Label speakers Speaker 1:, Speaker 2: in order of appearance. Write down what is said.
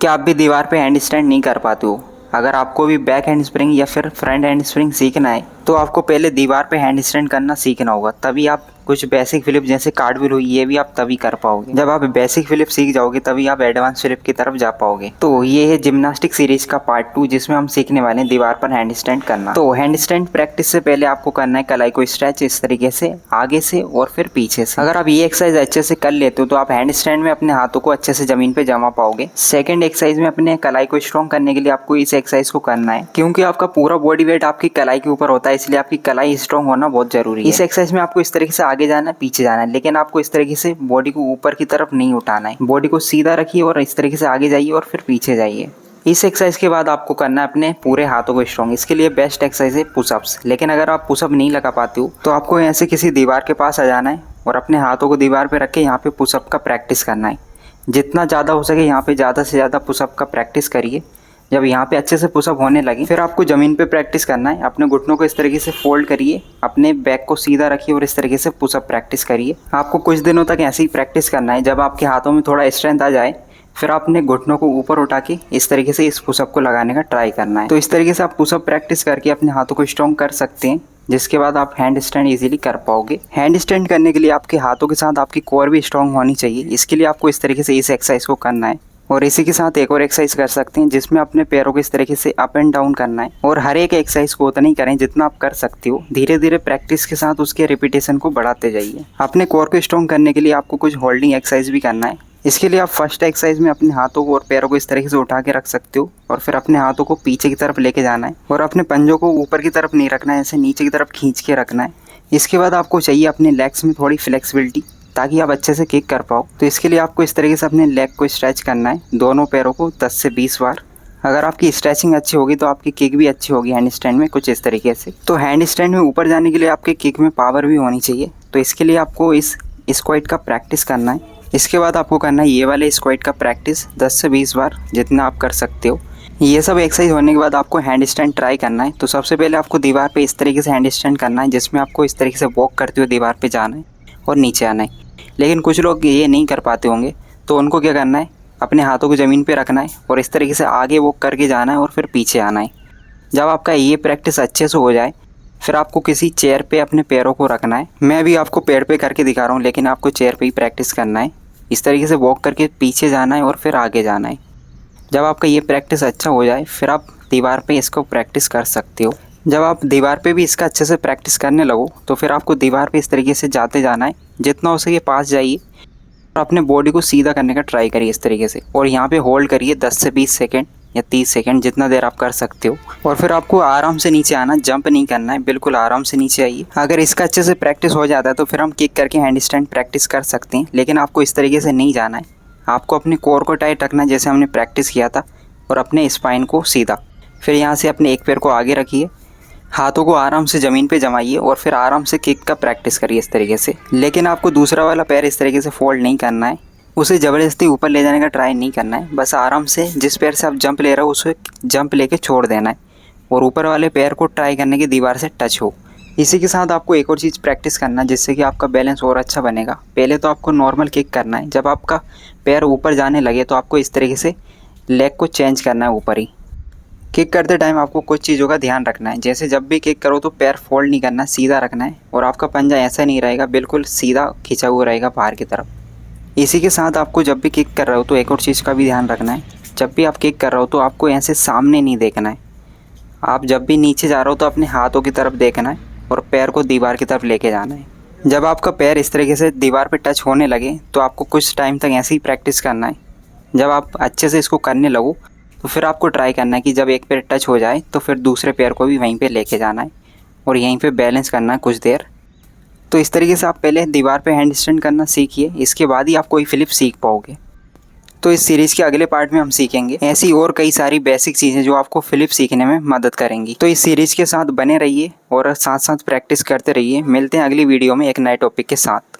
Speaker 1: क्या आप भी दीवार पे हैंड स्टैंड नहीं कर पाते हो? अगर आपको भी बैक हैंड स्प्रिंग या फिर फ्रंट हैंड स्प्रिंग सीखना है तो आपको पहले दीवार पे हैंड स्टैंड करना सीखना होगा, तभी आप कुछ बेसिक फ्लिप जैसे कार्टव्हील हुई ये भी आप तभी कर पाओगे। जब आप बेसिक फ्लिप सीख जाओगे तभी आप एडवांस फ्लिप की तरफ जा पाओगे। तो ये है जिम्नास्टिक सीरीज का पार्ट 2 जिसमें हम सीखने वाले हैं दीवार पर हैंड स्टैंड करना। तो हैंड स्टैंड प्रैक्टिस से पहले आपको करना है कलाई को स्ट्रेच इस तरीके से आगे से और फिर पीछे से। अगर आप ये एक्सरसाइज अच्छे से कर लेते हो तो आप हैंड स्टैंड में अपने हाथों को अच्छे से जमीन पे जमा पाओगे। सेकंड एक्सरसाइज में अपने कलाई को स्ट्रॉन्ग करने के लिए आपको इस एक्सरसाइज को करना है, क्योंकि आपका पूरा बॉडी वेट आपकी कलाई के ऊपर होता है, इसलिए आपकी कलाई स्ट्रॉन्ग होना बहुत जरूरी है। इस एक्सरसाइज में आपको इस तरीके से आगे जाना है पीछे जाना है, लेकिन आपको इस तरीके से बॉडी को ऊपर की तरफ नहीं उठाना है। बॉडी को सीधा रखिए और इस तरीके से आगे जाइए और फिर पीछे जाइए। इस एक्सरसाइज के बाद आपको करना है अपने पूरे हाथों को स्ट्रॉन्ग। इसके लिए बेस्ट एक्सरसाइज है पुशअप्स। लेकिन अगर आप पुशअप नहीं लगा पाते हो तो आपको ऐसे किसी दीवार के पास आ जाना है और अपने हाथों को दीवार पे रख के यहाँ पे पुशअप का प्रैक्टिस करना है। जितना ज़्यादा हो सके यहाँ पे ज़्यादा से ज़्यादा पुशअप का प्रैक्टिस करिए। जब यहाँ पे अच्छे से पुशअप होने लगे फिर आपको ज़मीन पे प्रैक्टिस करना है। अपने घुटनों को इस तरीके से फोल्ड करिए, अपने बैक को सीधा रखिए और इस तरीके से पुशअप प्रैक्टिस करिए। आपको कुछ दिनों तक ऐसे ही प्रैक्टिस करना है। जब आपके हाथों में थोड़ा स्ट्रेंथ आ जाए फिर आपने घुटनों को ऊपर उठा के इस तरीके से इस पुशअप को लगाने का ट्राई करना है। तो इस तरीके से आप पुशअप प्रैक्टिस करके अपने हाथों को स्ट्रॉन्ग कर सकते हैं, जिसके बाद आप हैंड स्टैंड इजीली कर पाओगे। हैंड स्टैंड करने के लिए आपके हाथों के साथ आपकी कोर भी स्ट्रॉन्ग होनी चाहिए। इसके लिए आपको इस तरीके से इस एक्सरसाइज को करना है और इसी के साथ एक और एक्सरसाइज कर सकते हैं जिसमें अपने पैरों को इस तरीके से अप एंड डाउन करना है। और हर एक एक्सरसाइज को उतना ही करें जितना आप कर सकते हो। धीरे धीरे प्रैक्टिस के साथ उसके रिपीटेशन को बढ़ाते जाइए। अपने कोर को स्ट्रॉन्ग करने के लिए आपको कुछ होल्डिंग एक्सरसाइज भी करना है। इसके लिए आप फर्स्ट एक्सरसाइज में अपने हाथों को और पैरों को इस तरीके से उठा के रख सकते हो और फिर अपने हाथों को पीछे की तरफ लेके जाना है और अपने पंजों को ऊपर की तरफ नहीं रखना है, ऐसे नीचे की तरफ खींच के रखना है। इसके बाद आपको चाहिए अपने लेग्स में थोड़ी फ्लेक्सिबिलिटी ताकि आप अच्छे से किक कर पाओ। तो इसके लिए आपको इस तरीके से अपने लेग को स्ट्रेच करना है, दोनों पैरों को 10 से 20 बार। अगर आपकी स्ट्रेचिंग अच्छी होगी तो आपकी किक भी अच्छी होगी हैंड स्टैंड में, कुछ इस तरीके से। तो हैंड स्टैंड में ऊपर जाने के लिए आपके किक में पावर भी होनी चाहिए। तो इसके लिए आपको इस स्क्वाट का प्रैक्टिस करना है। इसके बाद आपको करना है ये वाले स्क्वाट का प्रैक्टिस 10 से 20 बार जितना आप कर सकते हो। ये सब एक्सरसाइज होने के बाद आपको हैंड स्टैंड ट्राई करना है। तो सबसे पहले आपको दीवार पे इस तरीके से हैंड स्टैंड करना है, जिसमें आपको इस तरीके से वॉक करते हुए दीवार पे जाना है और नीचे आना है। लेकिन कुछ लोग ये नहीं कर पाते होंगे तो उनको क्या करना है, अपने हाथों को ज़मीन पे रखना है और इस तरीके से आगे वॉक करके जाना है और फिर पीछे आना है। जब आपका ये प्रैक्टिस अच्छे से हो जाए फिर आपको किसी चेयर पे अपने पैरों को रखना है। मैं अभी आपको पेड़ पे करके दिखा रहा हूँ, लेकिन आपको चेयर पे ही प्रैक्टिस करना है। इस तरीके से वॉक करके पीछे जाना है और फिर आगे जाना है। जब आपका ये प्रैक्टिस अच्छा हो जाए फिर आप दीवार पे इसको प्रैक्टिस कर सकते हो। जब आप दीवार पे भी इसका अच्छे से प्रैक्टिस करने लगो तो फिर आपको दीवार पे इस तरीके से जाते जाना है, जितना हो सके पास जाइए और अपने बॉडी को सीधा करने का ट्राई करिए इस तरीके से। और यहाँ पे होल्ड करिए 10 से 20 सेकेंड या 30 सेकेंड, जितना देर आप कर सकते हो। और फिर आपको आराम से नीचे आना, जंप नहीं करना है, बिल्कुल आराम से नीचे आइए। अगर इसका अच्छे से प्रैक्टिस हो जाता है तो फिर हम किक करके हैंड स्टैंड प्रैक्टिस कर सकते हैं, लेकिन आपको इस तरीके से नहीं जाना है। आपको अपने कोर को टाइट रखना है जैसे हमने प्रैक्टिस किया था और अपने स्पाइन को सीधा। फिर यहाँ से अपने एक पैर को आगे रखिए, हाथों को आराम से ज़मीन पे जमाइए और फिर आराम से किक का प्रैक्टिस करिए इस तरीके से। लेकिन आपको दूसरा वाला पैर इस तरीके से फोल्ड नहीं करना है, उसे ज़बरदस्ती ऊपर ले जाने का ट्राई नहीं करना है। बस आराम से जिस पैर से आप जंप ले रहे हो उसे जंप लेके छोड़ देना है और ऊपर वाले पैर को ट्राई करने की दीवार से टच हो। इसी के साथ आपको एक और चीज़ प्रैक्टिस करना है जिससे कि आपका बैलेंस और अच्छा बनेगा। पहले तो आपको नॉर्मल किक करना है। जब आपका पैर ऊपर जाने लगे तो आपको इस तरीके से लेग को चेंज करना है ऊपर ही। किक करते टाइम आपको कुछ चीज़ों का ध्यान रखना है, जैसे जब भी किक करो तो पैर फोल्ड नहीं करना, सीधा रखना है और आपका पंजा ऐसा नहीं रहेगा, बिल्कुल सीधा खिंचा हुआ रहेगा बाहर की तरफ। इसी के साथ आपको जब भी किक कर रहे हो तो एक और चीज़ का भी ध्यान रखना है। जब भी आप किक कर रहे हो तो आपको ऐसे सामने नहीं देखना है। आप जब भी नीचे जा रहे हो तो अपने हाथों की तरफ देखना है और पैर को दीवार की तरफ लेके जाना है। जब आपका पैर इस तरीके से दीवार पे टच होने लगे तो आपको कुछ टाइम तक ऐसे ही प्रैक्टिस करना है। जब आप अच्छे से इसको करने लगो तो फिर आपको ट्राई करना है कि जब एक पैर टच हो जाए तो फिर दूसरे पैर को भी वहीं पे लेके जाना है और यहीं पे बैलेंस करना है कुछ देर। तो इस तरीके से आप पहले दीवार पे हैंड स्टैंड करना सीखिए, इसके बाद ही आप कोई फ्लिप सीख पाओगे। तो इस सीरीज़ के अगले पार्ट में हम सीखेंगे ऐसी और कई सारी बेसिक चीज़ें जो आपको फ्लिप सीखने में मदद करेंगी। तो इस सीरीज़ के साथ बने रहिए और साथ साथ प्रैक्टिस करते रहिए। मिलते हैं अगली वीडियो में एक नए टॉपिक के साथ।